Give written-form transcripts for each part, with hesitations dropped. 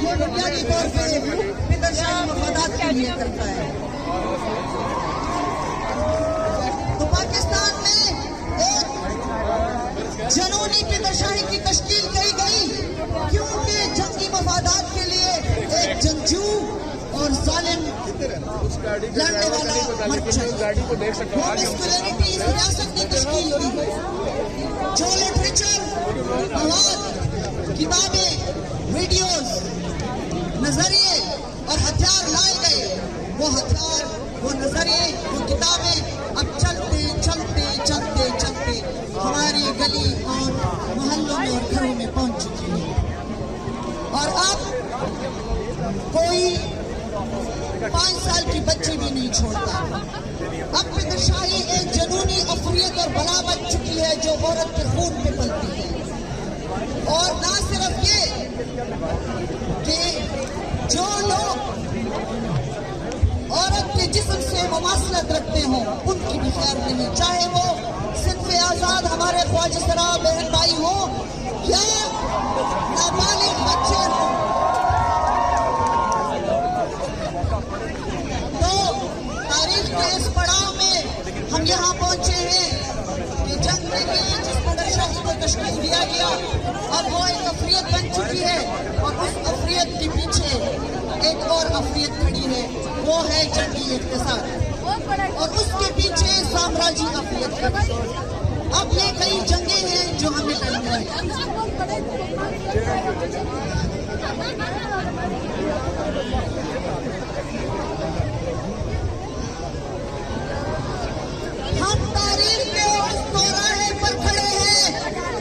ये बुनियादी तौर पे फितरशाही मफादात के लिए करता है। तो पाकिस्तान में एक जनूनी फितरशाही की तश्कील की गई क्योंकि जंगी मफादात के लिए एक जंगजू और जालिम लड़ने वाला होमस्कुलरिटी इस रियासत ने तश्कील की। जो लिटरेचर, मवाद, किताबें, वीडियोस, नजरिए और हथियार लाए गए, वो हथियार, वो नजरिए, वो किताबें अब चलते चलते चलते चलते हमारी गली और मोहल्लों में और घरों में पहुंच चुकी है। और अब कोई 5 साल की बच्ची भी नहीं छोड़ता। अब फितरशाही एक जनूनी अफरियत और बला बन चुकी है जो औरत के खून पे पलती है। और ना सिर्फ ये कि जो लोग औरत के जिस्म से मुमासलत रखते हों उनकी भी खैर नहीं, चाहे वो सिर्फ आजाद हमारे ख्वाजा सरा बहन भाई हो या नाबालिग बच्चे हों। तो तारीख के इस पड़ाव में हम यहाँ पहुंचे हैं कि जंग के लिए जिस फितरशाही को तश्कील दिया गया अब वो एक अफरियत बन चुकी है और उस अफरियत के पीछे एक और अफरियत खड़ी है, वो है जंगी इक़्तिसाद और उसके पीछे साम्राज्य अफरियत खड़ी है। अब ये कई जंगें हैं जो हमें लड़नी है। हम तारीख के उस दौराहे पर खड़े हैं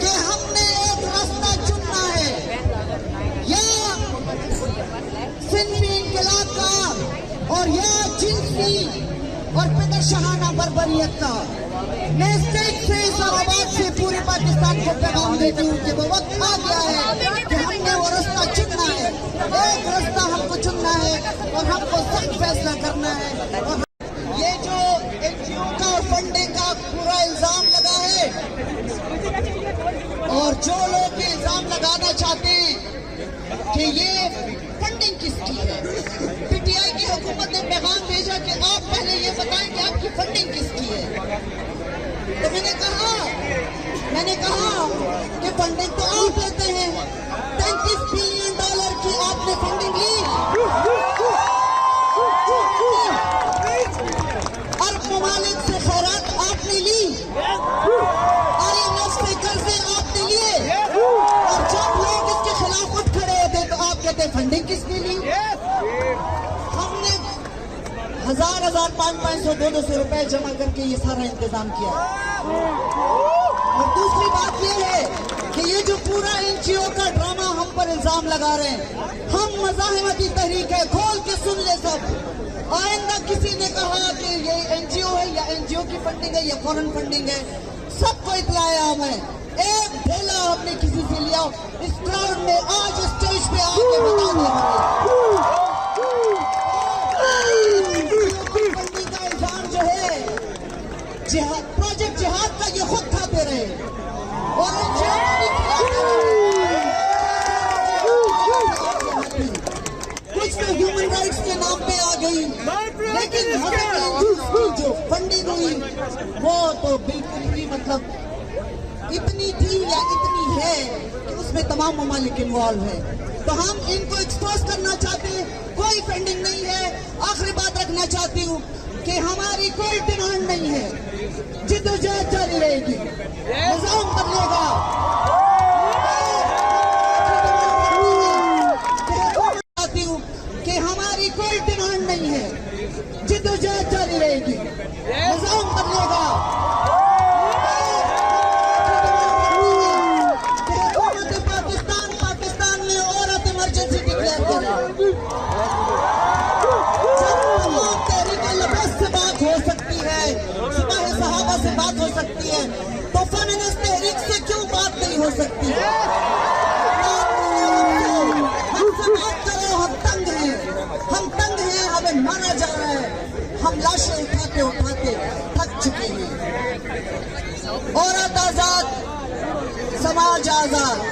कि हमने एक रास्ता चुनना है, या सिंधी इनकलाब का और या जिनसी और फितरशाहाना बर्बरियत का। मैं स्टेज से, इस्लामाबाद से पूरे पाकिस्तान को पैगाम देती हूँ कि वो वक्त आ गया है कि हमने वो रास्ता चुनना है। एक रास्ता हमको चुनना है और हमको सख्त फैसला करना है। और ये जो NGO का और फंडिंग का पूरा इल्जाम लगा है और जो लोग ये इल्जाम लगाना चाहते हैं कि ये फंडिंग किसकी है, PTI की हुकूमत ने पैगाम भेजा कि आप पहले ये बताएं कि आपकी फंडिंग किसकी है। तो मैंने कहा कि फंडिंग तो आप लेते हैं। $33 बिलियन की आपने फंडिंग ली, अरब ममालिक से खैरात आपने ली, IMF से कर्जे आपने लिए, और जब लोग इसके खिलाफ उठ खड़े होते तो आप कहते फंडिंग किसने ली। हमने 1000, 500, 200 रुपए जमा करके ये सारा इंतजाम किया। और दूसरी बात ये है कि ये जो पूरा NGO का ड्रामा हम पर इल्जाम लगा रहे हैं, हम मज़ाहिमती तहरीक है, खोल के सुन ले सब। आइंदा किसी ने कहा कि ये NGO है या NGO की फंडिंग है या फॉरेन फंडिंग है, सबको इत्तला आम है। एक ढेला हमने किसी से लिया, इस क्राउड में आज स्टेज पे आके बता दें फंडिंग का इल्जाम जो है प्रोजेक्ट जिहाद का, ये खुद खाते रहे और कुछ तो ह्यूमन राइट्स के नाम पे आ गई, लेकिन जो फंडिंग हुई वो तो बिल्कुल ही मतलब इतनी थी या इतनी है कि उसमें तमाम ममालिक इन्वॉल्व है। तो हम इनको एक्सपोज करना चाहते हैं, कोई फंडिंग नहीं है। आखिरी बात रखना चाहती हूँ कि हमारी कोई डिमांड नहीं है, जिद्दोजहद जारी रहेगी, निजाम बदलेगा। चाहती हूँ कि हमारी कोई डिमांड नहीं है, जिद्दोजहद जारी रहेगी, निजाम बदलेगा। पाकिस्तान में औरत इमरजेंसी डिक्लेयर करे, से बात हो सकती है, तो फेमिनिस्ट तहरीक से क्यों बात नहीं हो सकती है? हमसे बात करो, हम तंग हैं, हमें मारा जा रहा है, हम लाशें उठाते उठाते थक चुके हैं। औरत आजाद, समाज आजाद।